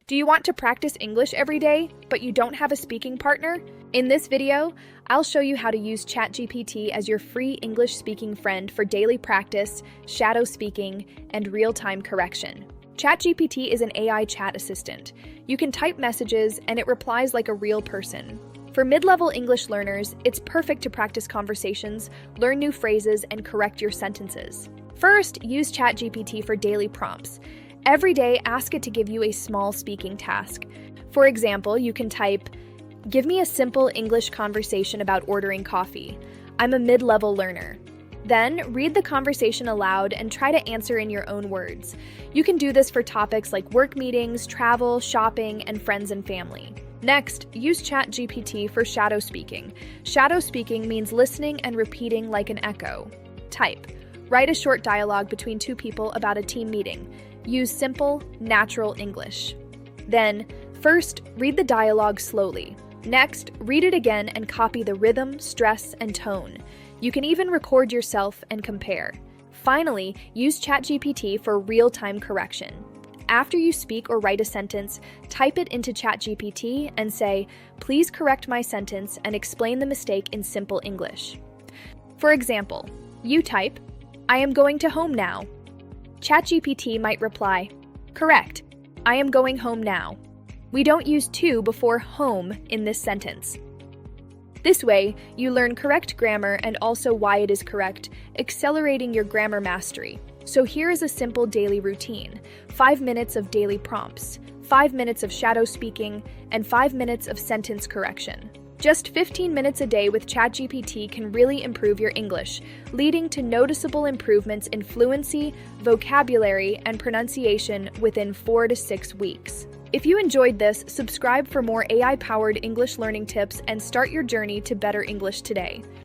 Do you want to practice English every day, but you don't have a speaking partner? In this video, I'll show you how to use ChatGPT as your free English speaking friend for daily practice, shadow speaking, and real-time correction. ChatGPT is an AI chat assistant. You can type messages and it replies like a real person. For mid-level English learners, it's perfect to practice conversations, learn new phrases, and correct your sentences. First, use ChatGPT for daily prompts. Every day, ask it to give you a small speaking task. For example, you can type, "Give me a simple English conversation about ordering coffee. I'm a mid-level learner." Then, read the conversation aloud and try to answer in your own words. You can do this for topics like work meetings, travel, shopping, and friends and family. Next, use ChatGPT for shadow speaking. Shadow speaking means listening and repeating like an echo. Type, write a short dialogue between two people about a team meeting. Use simple, natural English. Then, first, read the dialogue slowly. Next, read it again and copy the rhythm, stress, and tone. You can even record yourself and compare. Finally, use ChatGPT for real-time correction. After you speak or write a sentence, type it into ChatGPT and say, "Please correct my sentence and explain the mistake in simple English." For example, you type, "I am going to home now." ChatGPT might reply, "Correct, I am going home now." We don't use to before home in this sentence. This way, you learn correct grammar and also why it is correct, accelerating your grammar mastery. So here is a simple daily routine: 5 minutes of daily prompts, 5 minutes of shadow speaking, and 5 minutes of sentence correction. Just 15 minutes a day with ChatGPT can really improve your English, leading to noticeable improvements in fluency, vocabulary, and pronunciation within 4 to 6 weeks. If you enjoyed this, subscribe for more AI-powered English learning tips and start your journey to better English today.